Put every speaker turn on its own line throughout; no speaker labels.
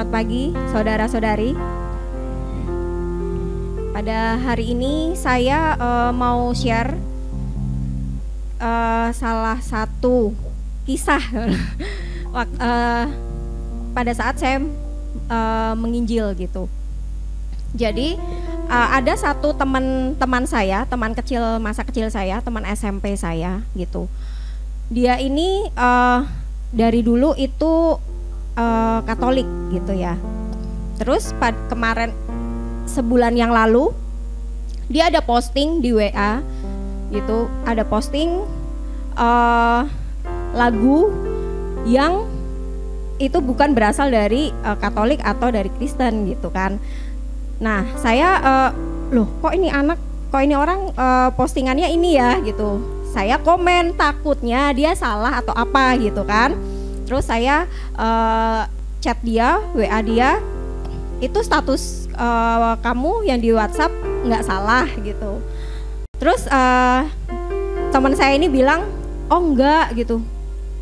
Selamat pagi saudara-saudari. Pada hari ini saya mau share salah satu kisah pada saat saya menginjil gitu. Jadi ada satu teman saya, teman kecil masa kecil saya, teman SMP saya gitu. Dia ini dari dulu itu Katolik gitu ya. Terus kemarin sebulan yang lalu dia ada posting di WA gitu, ada posting lagu yang itu bukan berasal dari Katolik atau dari Kristen gitu kan. Nah saya loh kok ini orang postingannya ini ya gitu. Saya komen takutnya dia salah atau apa gitu kan. Terus saya chat dia, WA dia, itu status kamu yang di WhatsApp nggak salah gitu. Terus teman saya ini bilang, oh enggak gitu.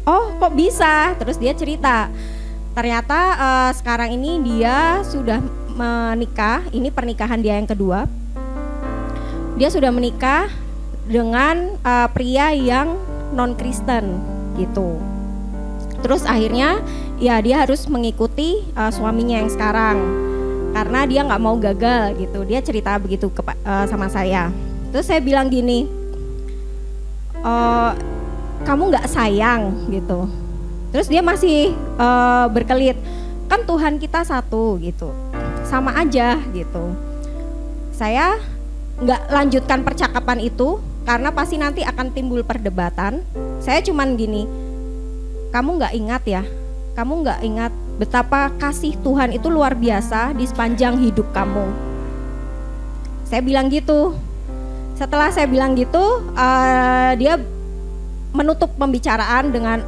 Oh kok bisa? Terus dia cerita, ternyata sekarang ini dia sudah menikah, ini pernikahan dia yang kedua. Dia sudah menikah dengan pria yang non-Kristen gitu. Terus akhirnya ya dia harus mengikuti suaminya yang sekarang karena dia nggak mau gagal gitu. Dia cerita begitu sama saya. Terus saya bilang gini, kamu nggak sayang gitu. Terus dia masih berkelit, kan Tuhan kita satu gitu, sama aja gitu. Saya nggak lanjutkan percakapan itu karena pasti nanti akan timbul perdebatan. Saya cuman gini, kamu nggak ingat ya, kamu nggak ingat betapa kasih Tuhan itu luar biasa di sepanjang hidup kamu. Saya bilang gitu. Setelah saya bilang gitu, dia menutup pembicaraan dengan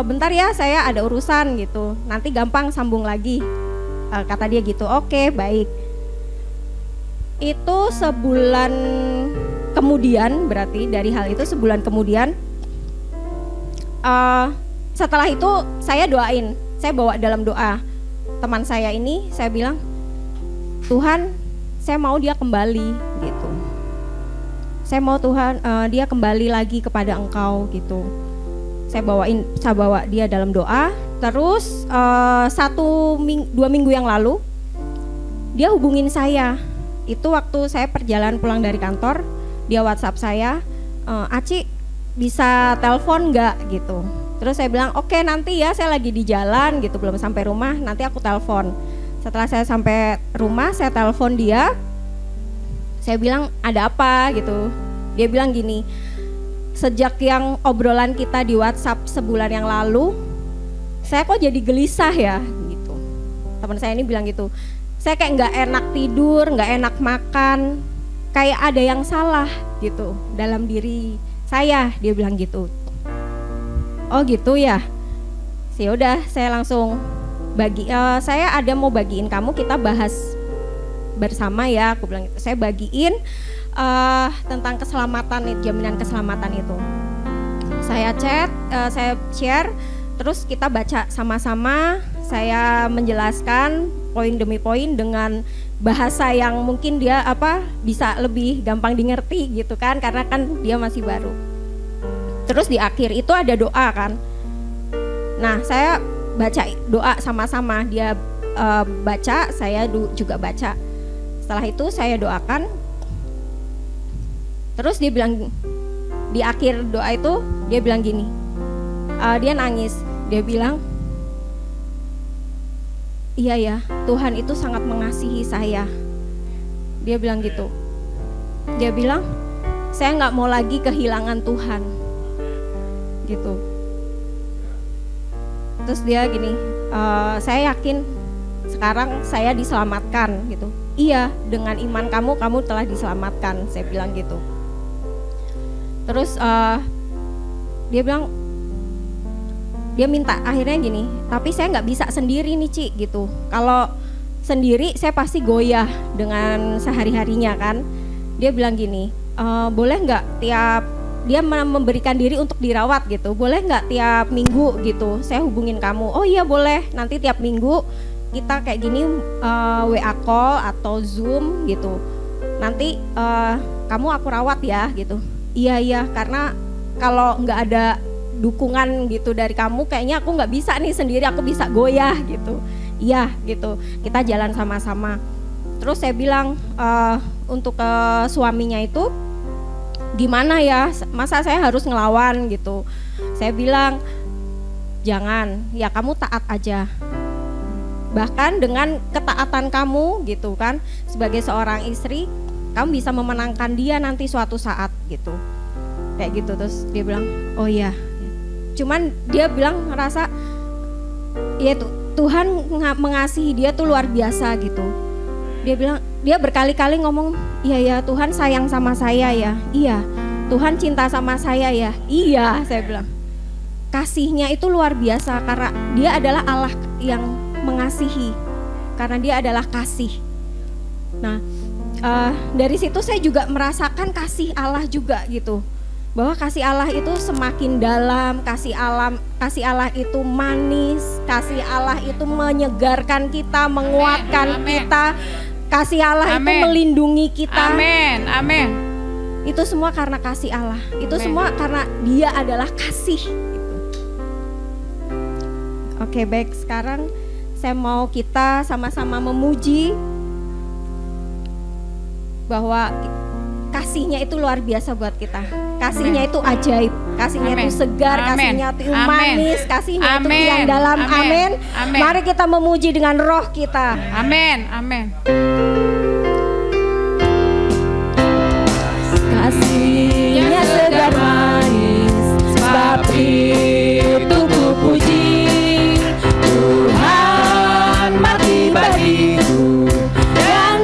bentar ya saya ada urusan gitu, nanti gampang sambung lagi, kata dia gitu. Oke, baik. Itu sebulan kemudian, berarti dari hal itu sebulan kemudian, setelah itu saya doain, saya bawa dalam doa teman saya ini, saya bilang, Tuhan saya mau dia kembali gitu. Saya mau Tuhan dia kembali lagi kepada Engkau gitu. Saya bawa dia dalam doa. Terus 2 minggu yang lalu dia hubungin saya. Itu waktu saya perjalanan pulang dari kantor, dia WhatsApp saya, Aci bisa telepon nggak gitu. Terus saya bilang oke, nanti ya saya lagi di jalan gitu, belum sampai rumah, nanti aku telepon. Setelah saya sampai rumah, saya telepon dia. Saya bilang ada apa gitu. Dia bilang gini, sejak yang obrolan kita di WhatsApp sebulan yang lalu, saya kok jadi gelisah ya gitu. Teman saya ini bilang gitu, saya kayak nggak enak tidur, nggak enak makan, kayak ada yang salah gitu dalam diri saya. Dia bilang gitu. Oh gitu ya. Ya udah, saya langsung saya ada mau bagiin kamu, kita bahas bersama ya, aku bilang gitu. Saya bagiin tentang keselamatan, jaminan keselamatan itu. Saya chat, saya share, terus kita baca sama-sama. Saya menjelaskan poin demi poin dengan bahasa yang mungkin dia bisa lebih gampang dimengerti gitu kan, karena kan dia masih baru. Terus di akhir itu ada doa kan. Nah, saya baca doa sama-sama, dia baca, saya juga baca. Setelah itu saya doakan. Terus dia bilang, di akhir doa itu dia bilang gini, dia nangis, dia bilang, iya ya, Tuhan itu sangat mengasihi saya. Dia bilang gitu. Dia bilang, saya nggak mau lagi kehilangan Tuhan gitu. Terus dia gini, saya yakin sekarang saya diselamatkan gitu. Iya, dengan iman kamu telah diselamatkan, saya bilang gitu. Terus dia bilang, dia minta akhirnya gini, tapi saya nggak bisa sendiri nih Ci gitu. Kalau sendiri saya pasti goyah dengan sehari-harinya kan. Dia bilang gini, boleh nggak dia memberikan diri untuk dirawat gitu, boleh nggak tiap minggu gitu saya hubungin kamu. Oh iya boleh, nanti tiap minggu kita kayak gini WA call atau Zoom gitu. Nanti kamu aku rawat ya gitu. Iya karena kalau nggak ada dukungan gitu dari kamu kayaknya aku nggak bisa nih sendiri, aku bisa goyah gitu. Iya gitu, kita jalan sama-sama. Terus saya bilang untuk suaminya itu gimana ya, masa saya harus ngelawan gitu. Saya bilang jangan, ya kamu taat aja. Bahkan dengan ketaatan kamu gitu kan, sebagai seorang istri, kamu bisa memenangkan dia nanti suatu saat gitu. Kayak gitu. Terus dia bilang, oh iya. Cuman dia bilang ngerasa, ya Tuhan mengasihi dia tuh luar biasa gitu. Dia bilang, dia berkali-kali ngomong, iya Tuhan sayang sama saya ya. Iya, Tuhan cinta sama saya ya. Iya, saya bilang. Kasihnya itu luar biasa karena dia adalah Allah yang mengasihi. Karena dia adalah kasih. Nah, dari situ saya juga merasakan kasih Allah juga gitu, bahwa kasih Allah itu semakin dalam, kasih Allah itu manis, kasih Allah itu menyegarkan kita, menguatkan kita, kasih Allah itu melindungi kita.
Amin.
Itu semua karena kasih Allah, itu semua karena Dia adalah kasih gitu. Oke, baik, sekarang saya mau kita sama-sama memuji bahwa kasihnya itu luar biasa buat kita. Kasihnya itu ajaib, kasihnya itu segar, kasihnya itu manis, kasihnya itu yang dalam. Amin. Mari kita memuji dengan roh kita.
Amin.
Kasihnya segar manis, sebab itu ku puji. Tuhan mati bagiku,
Tuhan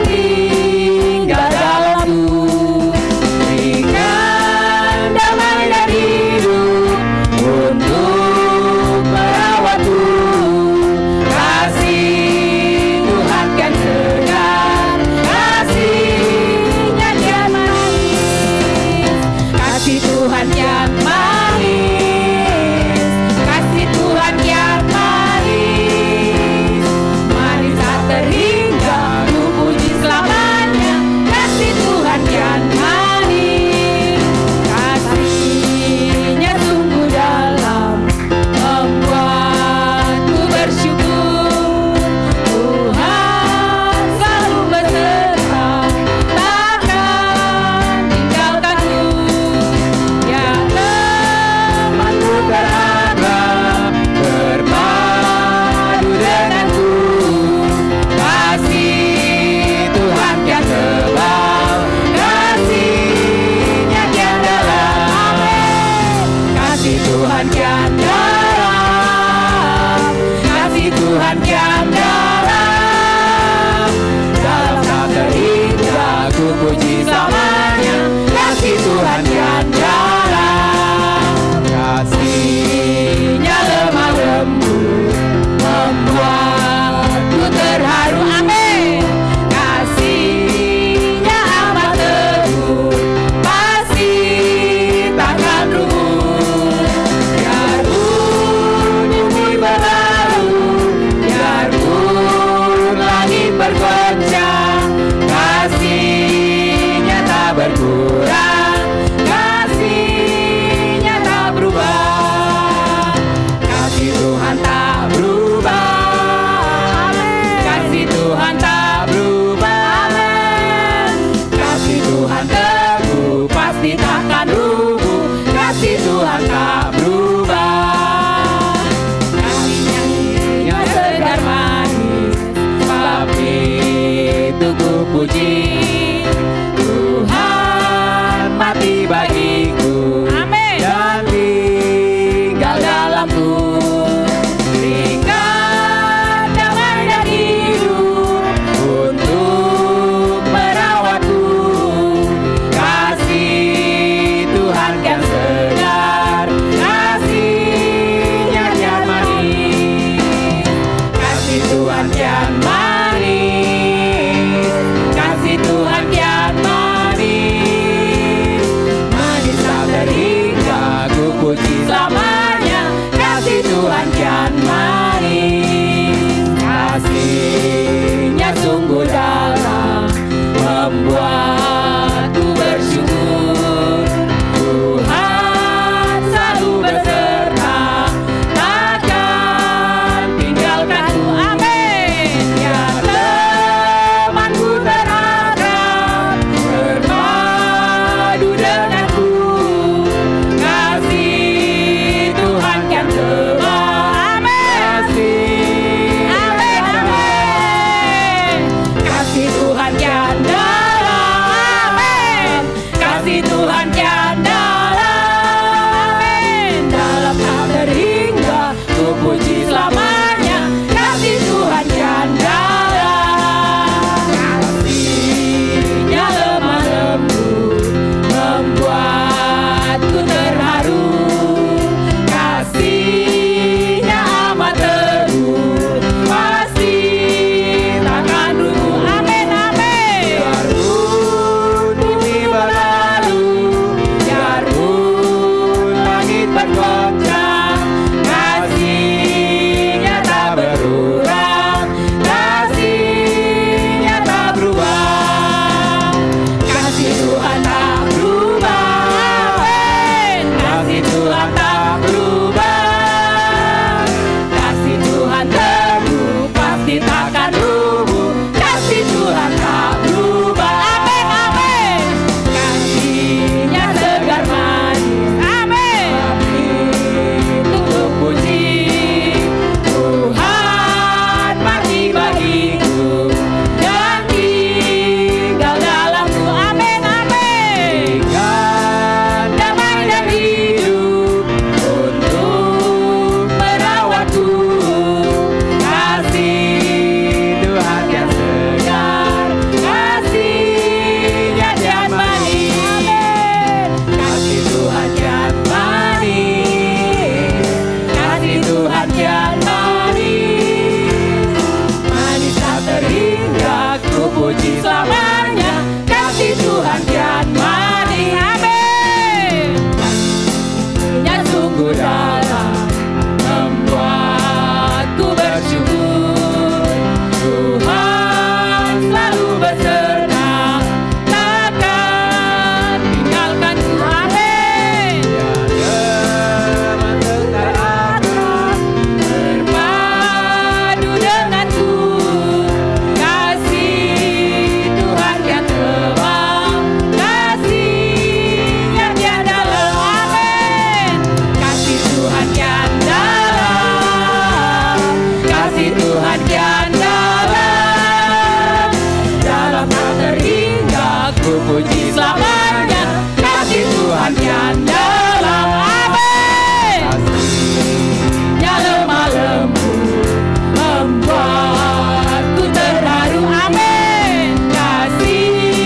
ku puji selamanya. Kasih Tuhan yang dalam, amin. Kasihnya lemah lembut membuatku terharu, amin. Kasihnya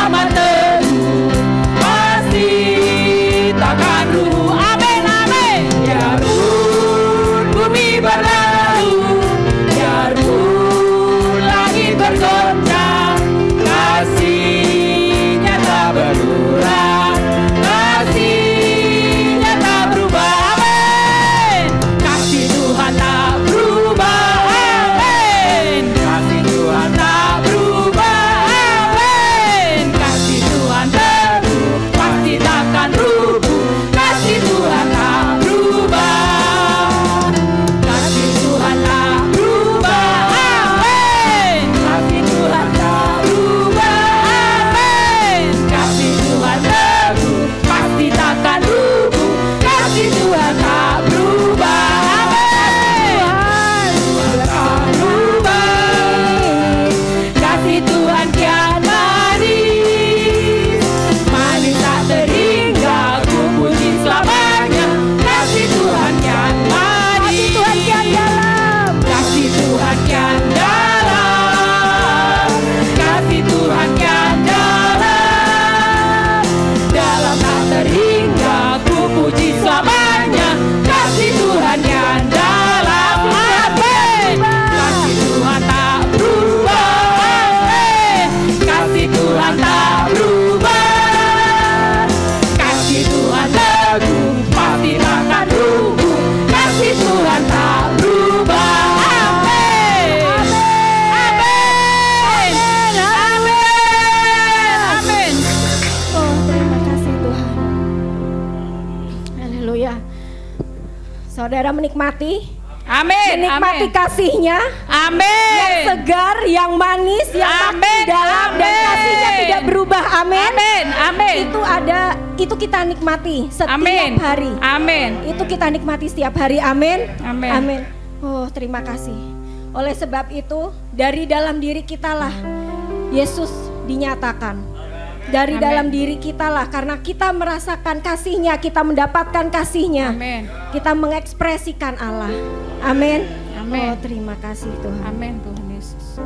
amat teguh pasti takkan runtuh, amin, amin. Biarpun bumi berlalu, biarpun langit bergoncang, kasihnya tak berkurang, kasihnya tak berubah, amin. Kasih Tuhan tak berubah, amin. Kasih Tuhan tak berubah, amin. Kasih Tuhan teguh pasti takkan rubuh, kasih Tuhan tak berubah. Kasih Tuhan tak berubah, amin. Kasih Tuhan tak berubah, amin. Kasih Tuhan teguh pasti takkan rubuh, kasih Tuhan tak berubah, amin. Tuhan tak berubah. Kasih Tuhan kian manis, manis tak terhingga ku puji selamanya. Kasih Tuhan kian manis, Tuhan kian dalam, kasih Tuhan kian dalam, kasih Tuhan kian dalam, dalam tak terhingga ku puji selamanya. Kasih Tuhan kian dalam, amin. Kasih Tuhan tak berubah, amin. Kasih Tuhan tak berubah. Kasih Tuhan teguh pasti takkan rubuh, kasih Tuhan tak berubah, amin. Amin, amin, amin.
Oh, terima kasih Tuhan. Haleluya. Saudara menikmati,
Amin,
menikmati
amin.
kasihnya
Amin.
yang segar, yang manis, yang
Amin,
makin dalam, dan
amin.
kasihnya tidak berubah. Amin.
Amin, amin.
Itu kita nikmati setiap
Amin.
hari.
Amin.
Itu kita nikmati setiap hari. Amin.
Amin.
Amin. Oh, terima kasih. Oleh sebab itu, dari dalam diri kitalah Yesus dinyatakan. Dari
Amin.
dalam diri kitalah, karena kita merasakan kasihnya, kita mendapatkan kasihnya.
Amin.
Kita mengekspresikan Allah. Amin.
Amin.
Oh, terima kasih Tuhan.
Amin Tuhan Yesus.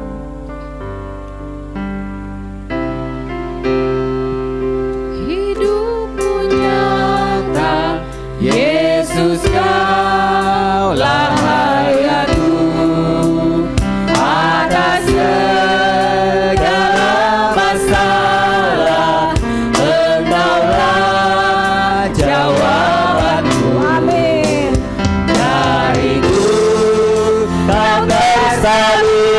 Hidupku nyata, Yesus Kaulah hayatku, atas segala masalah Engkaulah jawabanku.
Amin.
Dariku tak tersalurkan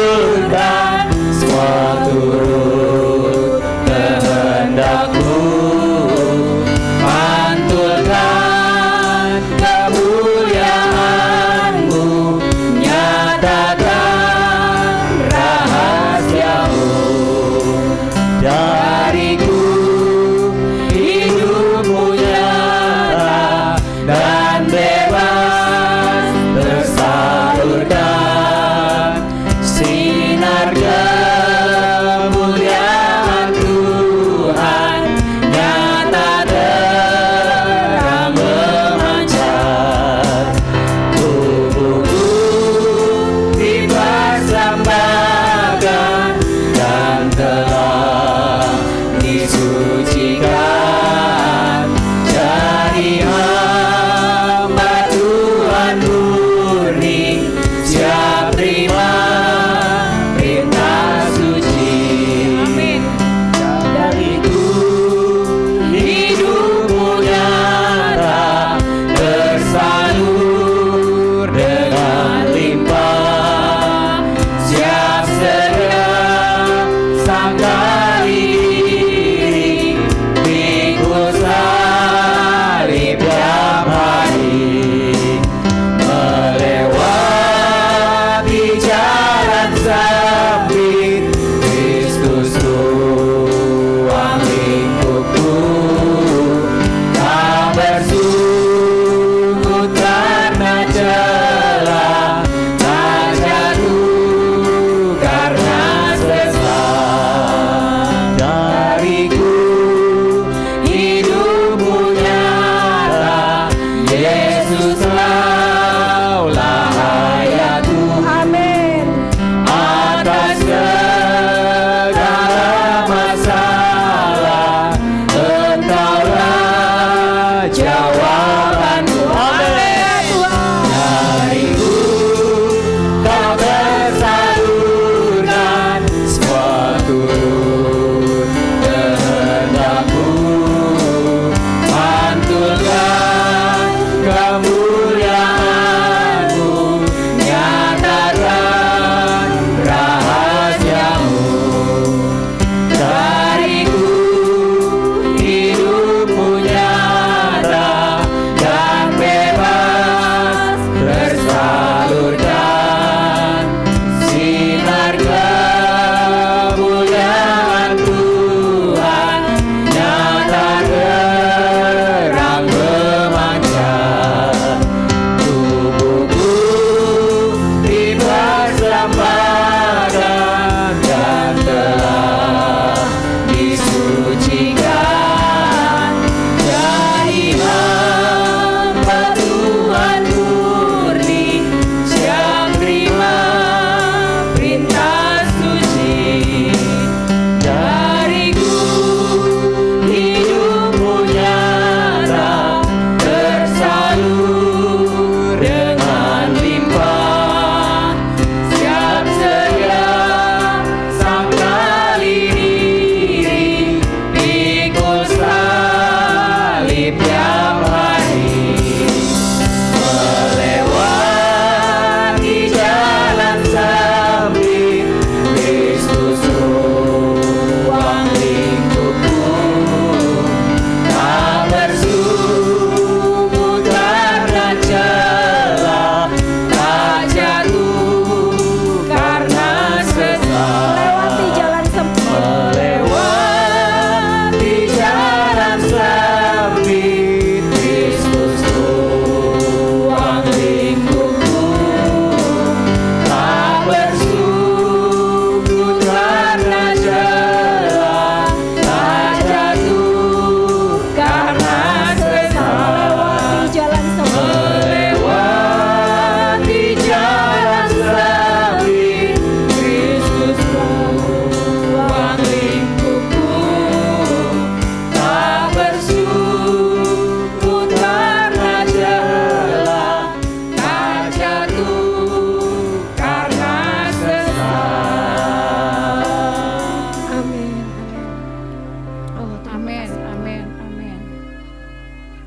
Amin, amin, amin.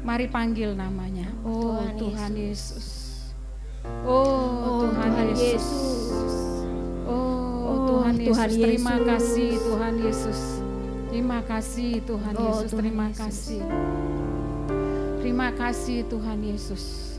Mari panggil namanya. Oh Tuhan Yesus. Oh Tuhan Yesus. Oh Tuhan Yesus. Terima kasih Tuhan Yesus. Terima kasih Tuhan Yesus. Terima kasih. Terima kasih Tuhan Yesus.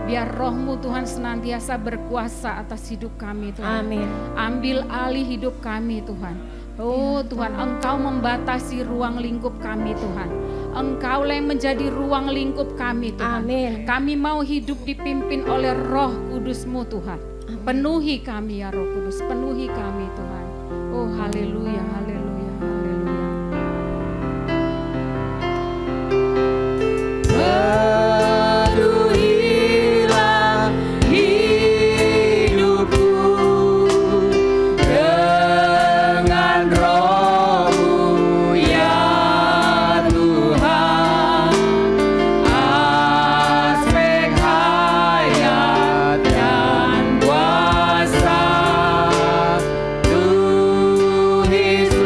Biar roh-Mu Tuhan senantiasa berkuasa atas hidup kami Tuhan.
Amin.
Ambil alih hidup kami Tuhan. Oh Tuhan, Engkau membatasi ruang lingkup kami Tuhan. Engkau yang menjadi ruang lingkup kami Tuhan.
Amin.
Kami mau hidup dipimpin oleh Roh Kudus-Mu Tuhan. Penuhi kami ya Roh Kudus, penuhi kami Tuhan. Oh haleluya, haleluya, haleluya.
Penuhilah hidupku dengan Roh-Mu ya Tuhan. Aspek hayat dan kuasa Tuhan Yesus.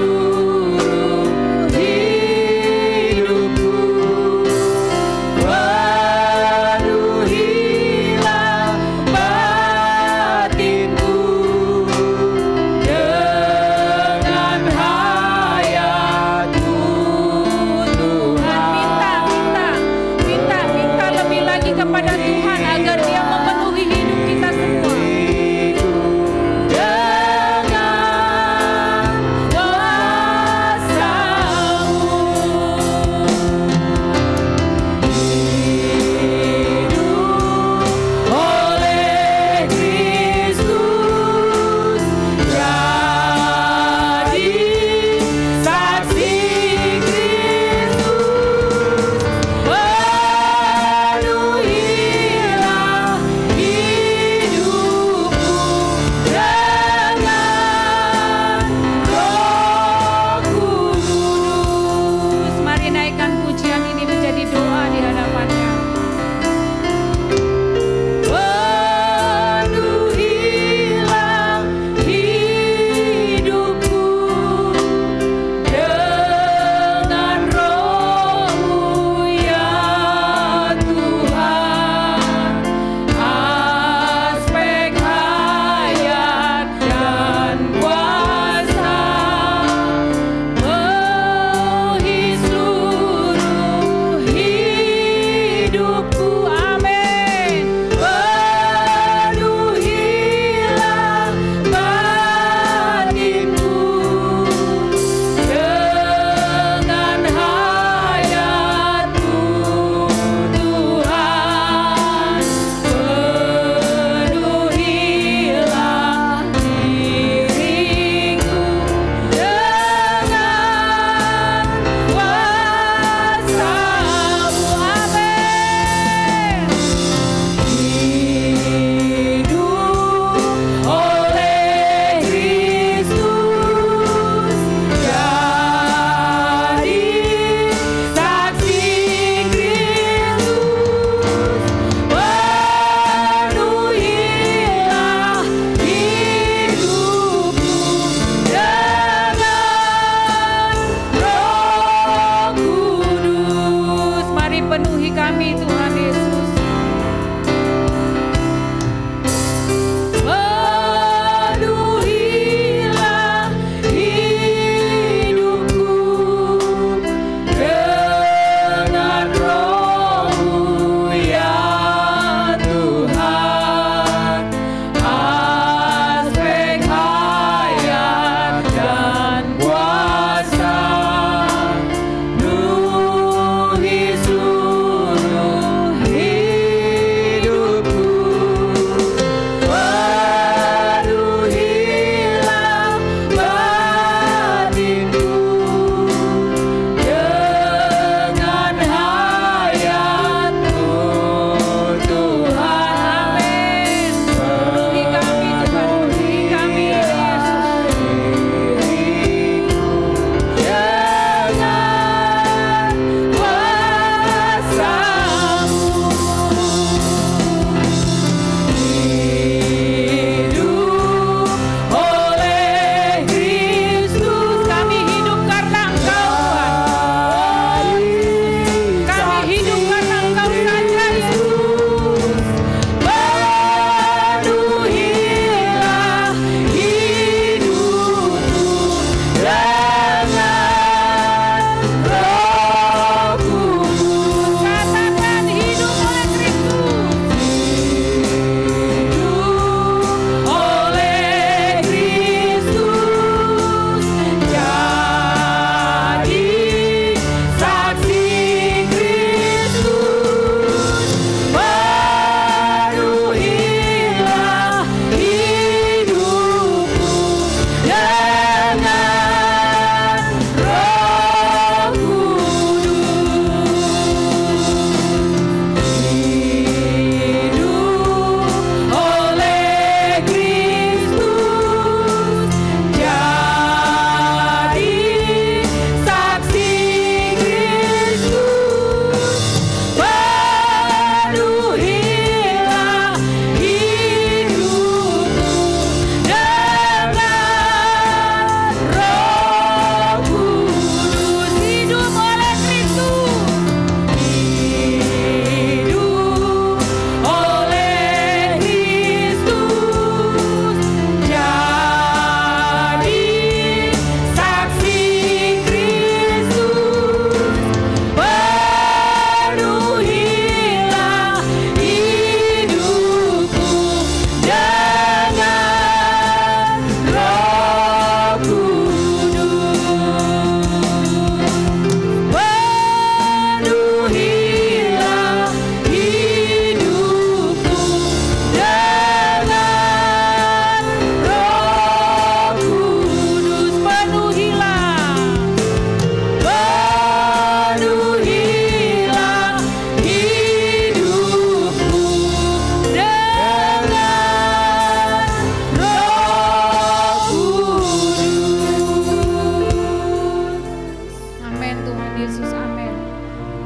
Yesus, amin.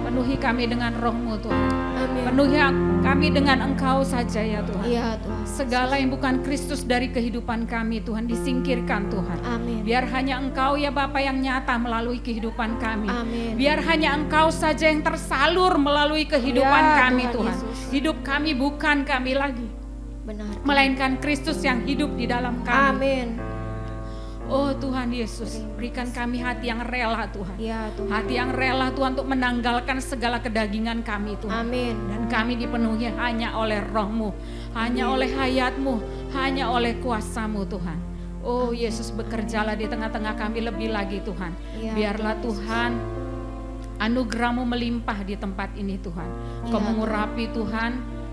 Penuhi kami dengan roh-Mu Tuhan.
Amin.
Penuhi kami dengan Engkau saja ya Tuhan.
Iya Tuhan.
Segala yang bukan Kristus dari kehidupan kami Tuhan disingkirkan Tuhan.
Amin.
Biar hanya Engkau ya Bapa yang nyata melalui kehidupan kami.
Amin.
Biar hanya Engkau saja yang tersalur melalui kehidupan
Ya,
kami
Tuhan
Tuhan.
Yesus.
Hidup kami bukan kami lagi,
Benar.
melainkan Kristus yang hidup di dalam kami.
Amin.
Oh Tuhan Yesus, berikan kami hati yang rela Tuhan.
Ya Tuhan.
Hati yang rela Tuhan untuk menanggalkan segala kedagingan kami Tuhan.
Amin.
Dan kami dipenuhi hanya oleh roh-Mu, hanya oleh hayat-Mu, hanya oleh kuasa-Mu Tuhan. Oh Yesus, bekerjalah di tengah-tengah kami lebih lagi Tuhan.
Ya,
Biarlah Tuhan anugerah-Mu melimpah di tempat ini Tuhan. Kau
Ya,
mengurapi Tuhan.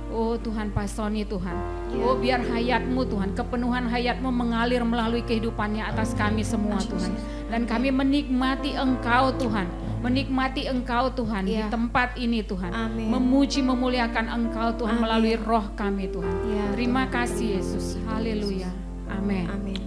Oh Tuhan, Pasoni Tuhan.
Ya.
Oh biar hayat-Mu Tuhan, kepenuhan hayat-Mu mengalir melalui kehidupannya atas kami semua Tuhan. Dan kami menikmati Engkau Tuhan. Menikmati Engkau Tuhan di
Ya.
tempat ini Tuhan.
Amin.
Memuji memuliakan Engkau Tuhan
Amin.
melalui roh kami Tuhan.
Ya,
Terima kasih Yesus. Haleluya. Amin.
Amin.